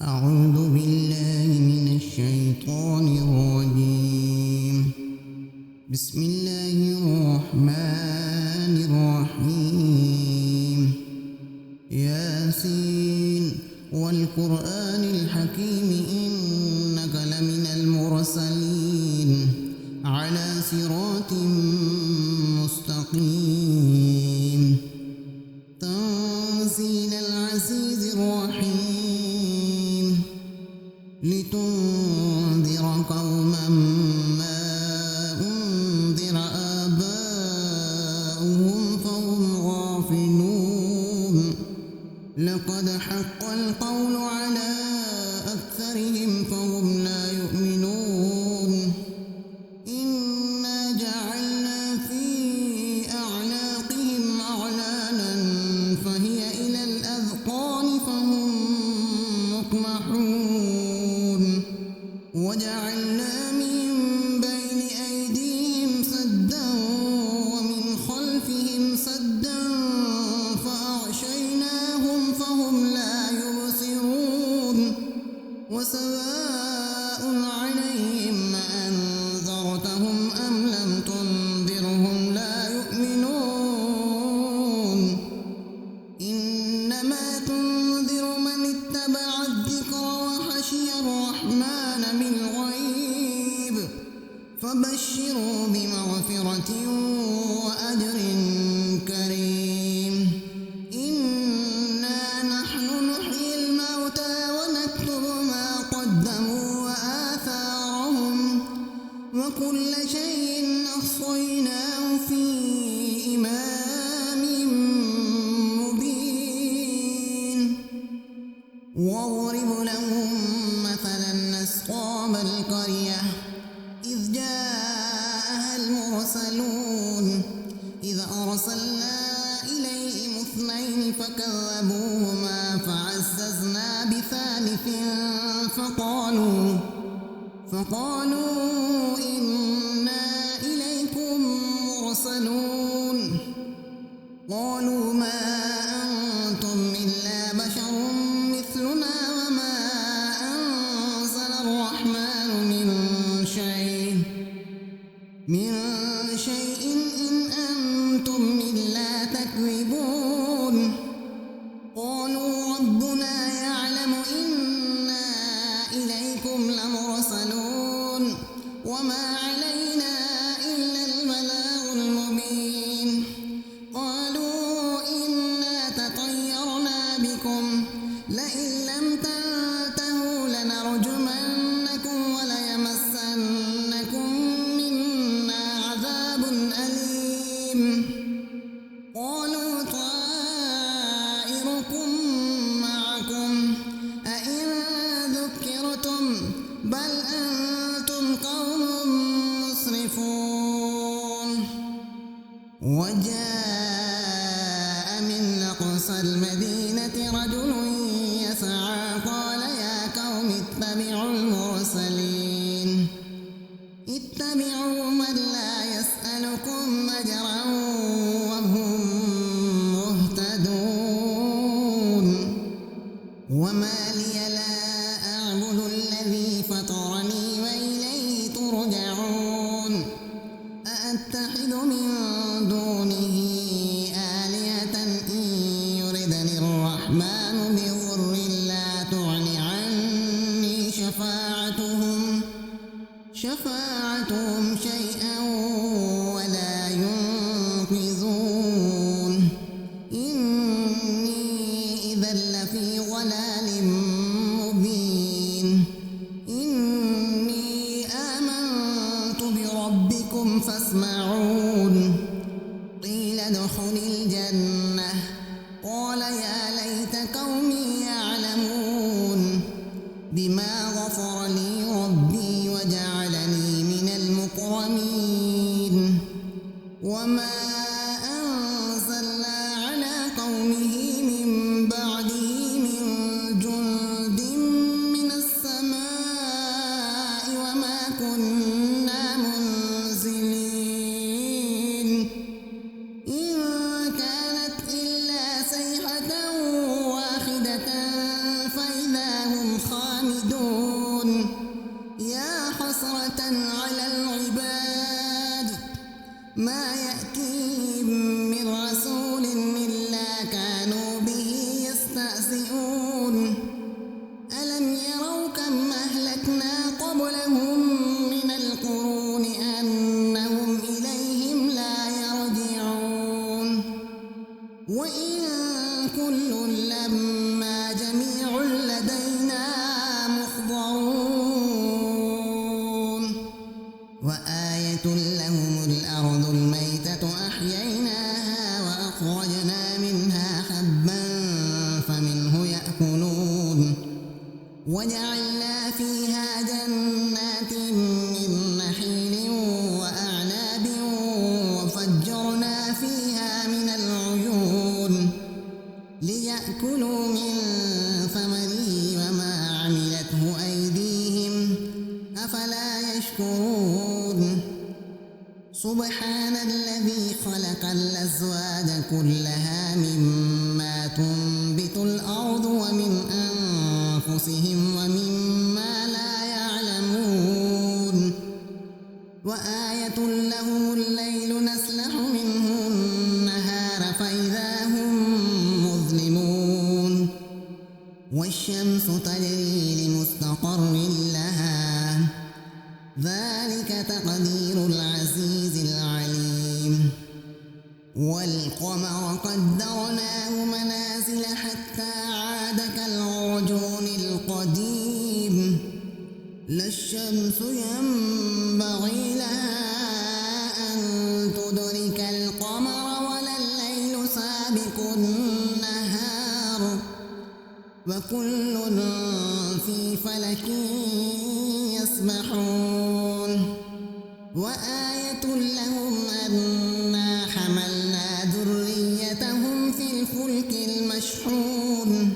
أعوذ بالله من الشيطان الرجيم. بسم الله الرحمن الرحيم. ياسين والقرآن الحكيم إنك لمن المرسلين على صراط مستقيم. تنزيل العزيز الرحيم لتنذر قوما ما أنذر آباؤهم فهم غافلون. لقد حق القول على أكثرهم فهم لا يؤمنون. إنا جعلنا في أعناقهم أغلالا فهي إلى الأذقان فهم مقمحون. وجعلنا من بين أيديهم سدا ومن خلفهم سدا فأغشيناهم فهم لا يبصرون. وسواء عليهم أنذرتهم أم لم تنذرهم لا يؤمنون. إنما تنذر من اتبع الذكر وخشي الرحمن بالغيب فبشروا بمغفرة وأجر كريم. إنا نحن نحيي الموتى ونكتب ما قدموا وآثارهم وكل شيء أحصيناه في إمام مبين. واضرب لهم مثلا أصحاب القرية إذ جاءها المرسلون إذ أرسلنا إليهم اثنين فكذبوهما فعززنا بثالث فقالوا إنا إليكم مرسلون. قالوا ما أنتم إلا بشر مثلنا وما أنزل الرحمن من شيء إن أنتم إلا تكذبون. قالوا ربنا يعلم إنا إليكم لمرسلون وما علينا إلا البلاغ المبين. قالوا إنا تطيرنا بكم لئن لم تنتهوا لنرجمنكم وليمسنكم منا عذاب أليم. قالوا طائركم معكم أئن ذكرتم بل أنتم قوم مسرفون. وجاء من أقصى المدينة رجل يسعى قال يا قوم اتبعوا المرسلين اتبعوا من لا يسألكم أجرا وهم مهتدون. وما لي لا أعبد الذي فطرني وإليه ترجعون. أأتخذ من دونه آلهة إن يردني الرحمن بضر لا تغن عني شفاعتهم شيئا ولا ينقذون. إني إذا لفي ضلال مبين. إني آمنت بربكم فاسمعون. قيل ادخل الجنة قال يا ليت قومي يعلمون بما غفر لي ربي وجعلني من المكرمين. وما أنزلنا على قومه من بعده من جند من السماء وما كنا منزلين. خامدون يا حسرة على العباد ما يأتيهم من رسول إلا كانوا به يستهزئون ألم يروا كم أهلكنا قبلهم من القرون أنهم إليهم لا يرجعون وإن كل لما جميع لدينا محضرون وآية لهم الأرض الميتة أحييناها وأخرجنا منها حبا فمنه يأكلون وجعلنا فيها جنات من نخيل وأعناب وفجرنا فيها من العيون ليأكلوا من ثمره وما عملته أيديهم أفلا يشكرون سبحان الذي خلق الأزواج كلها مما تنبت الأرض ومن أنفسهم ومما لا يعلمون وآية لهم الليل نسلخ منه النهار فإذا هم مظلمون والشمس تجري لمستقر لها ذلك تقدير العزيز العليم والقمر قدرناه منازل حتى عاد كالعرجون القديم لا الشمس ينبغي لها أن تدرك القمر ولا الليل سابق النهار وكل في فلك يسبحون وآية لهم أنا حملنا ذريتهم في الفلك المشحون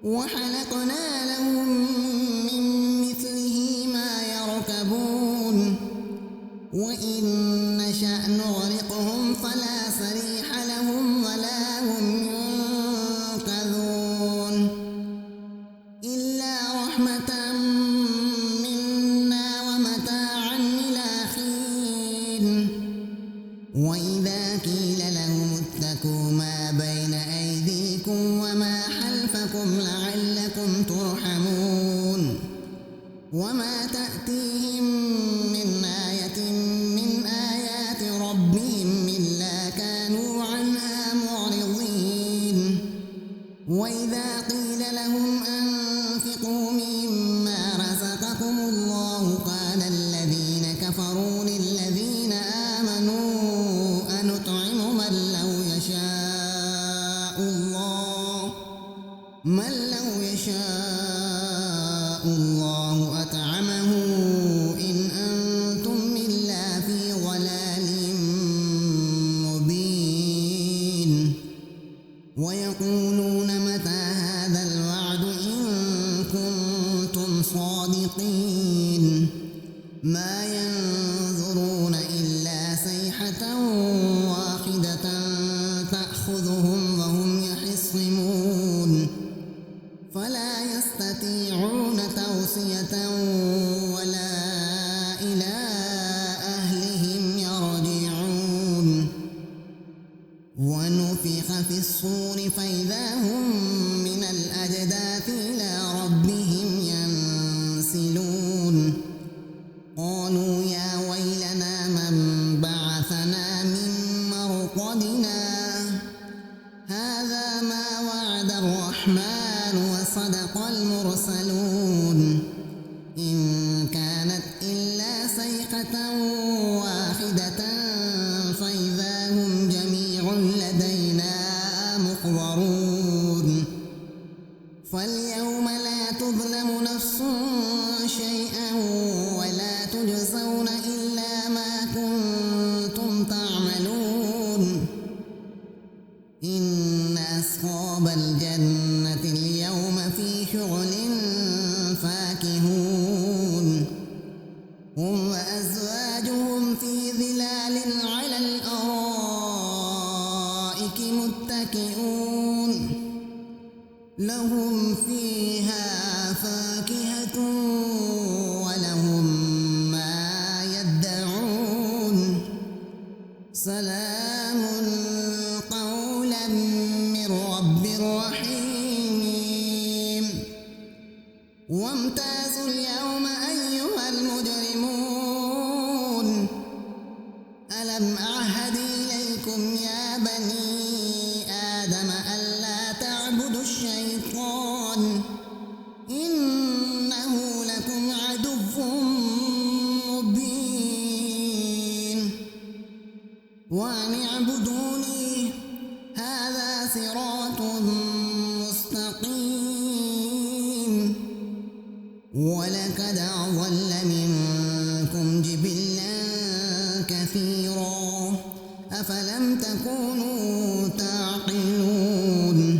وخلقنا لهم من مثله ما يركبون وإن نشأ نغرقهم فلا صريخ لهم ولا هم ينقذون إلا رحمة منا ومتاعا إلى حين وإذا قيل لهم اتقوا ما بين أيديكم وما خلفكم لعلكم ترحمون وما تأتيهم من آية من آيات ربهم إلا كانوا عنها معرضين وإذا قيل لهم أنفقوا مما رزقكم الله قال الذين كفروا للذين آمنوا أنطعم من لو يشاء الله أطعمه إن أنتم إلا في ضلال مبين ويقولون متى هذا الوعد إن كنتم صادقين ما ينظرون إلا صيحة واحدة تأخذهم وهم يخصمون فلا يستطيعون توصية ولا إلى أهلهم يرجعون ونفخ في الصور فإذا هم من الأجداث إلى ربهم ينسلون قالوا يا ويلنا من بعثنا من مرقدنا هذا ما وعد الرحمن وصدق المرسلون إن كانت إلا صيحة واحدة فإذا هم جميع لدينا محضرون فاليوم لا تظلم نفس شيئا ولا تجزون إلا ما كنتم تعملون إن أصحاب الجنة اليوم في شغل فاكهون هم وأزواجهم في ظلال على الأرائك متكئون لهم فيها ميت ولهم ما يدعون سلام قولا من رب رحيم وامتازوا اليوم أيها المجرمون ألم أعهد إليكم يا بني آدم ألا تعبدوا الشيطان إنه لكم عدو مبين وأن اعبدوني هذا صراط مستقيم ولقد أضل منكم جبلا كثيرا أفلم تكونوا تعقلون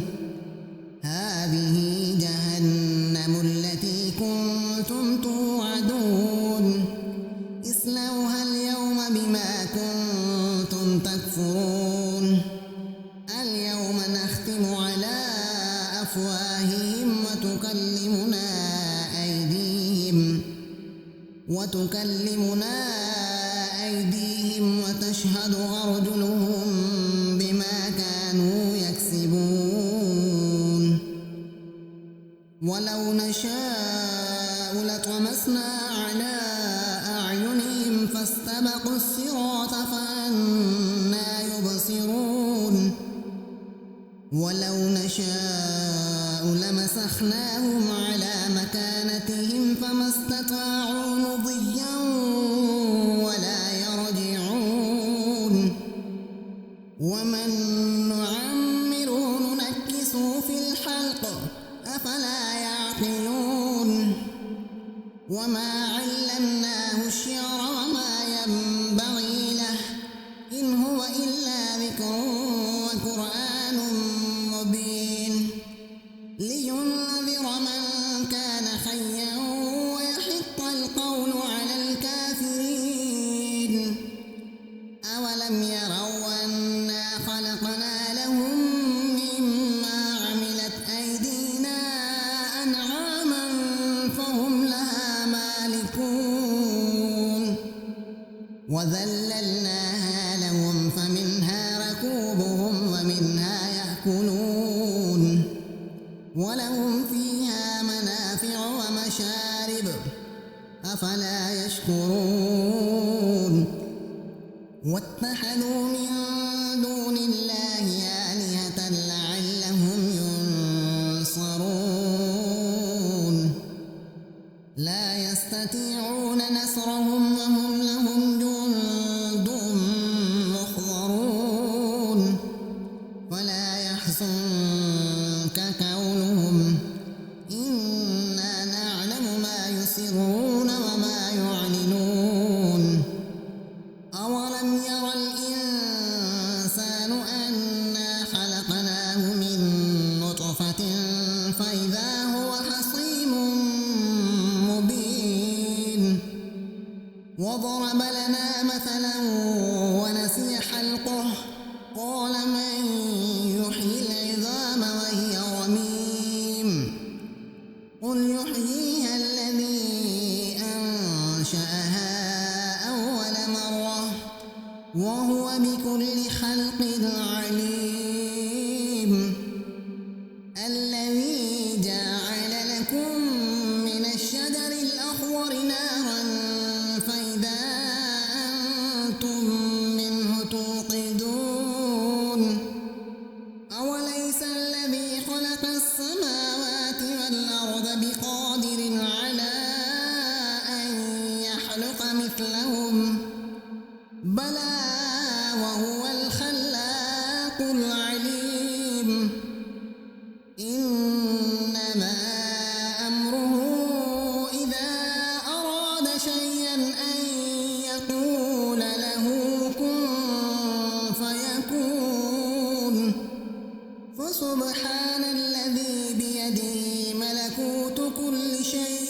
هذه جهنم التي كنتم توعدون اصلوها اليوم بما كنتم تكفرون اليوم نختم على أفواههم وتكلمنا أيديهم وتشهد أرجلهم بما كانوا يكسبون ولو نشاء لطمسنا على أعينهم فاستبقوا الصراط فأنى يبصرون ولو نشاء لمسخناهم على مكانتهم فما استطاعوا مضيا ولا يرجعون ومن نعمره ننكسه في الخلق أفلا يعقلون وما علمناه الشعر وما ينبغي له إن هو إلا ذكر وقرآن مبين لينذر من كان حيا ويحق القول على الكافرين أولم يروا أنا خلقنا لهم مما عملت أيدينا أنعاما فهم لها مالكون وذللناها لهم فمنها ركوبهم ومنها يأكلون ولهم فيها منافع ومشارب أفلا يشكرون واتخذوا من دون الله آلهة لعلهم ينصرون لا يستطيعون نصرهم وهم لهم جند محضرون ولا يحزنك قولهم إنا نعلم ما يسرون وما يعلنون أولم ير الإنسان أنا خلقناه من نطفة فإذا هو خصيم مبين وضرب لنا مثلا ونسي خلقه قال من يحيي العظام وهي رميم قل يحييها الذي أنشأها أول مرة وهو بكل خلق عليم الذي جعل لكم من الشجر الأخضر نارا فإذا أنتم منه توقدون أوليس الذي خلق السماوات والأرض بقادر على أن يخلق مثلهم بلى وهو الخلاق العليم إنما أمره إذا أراد شيئا أن يقول له كن فيكون فسبحان الذي بيده ملكوت كل شيء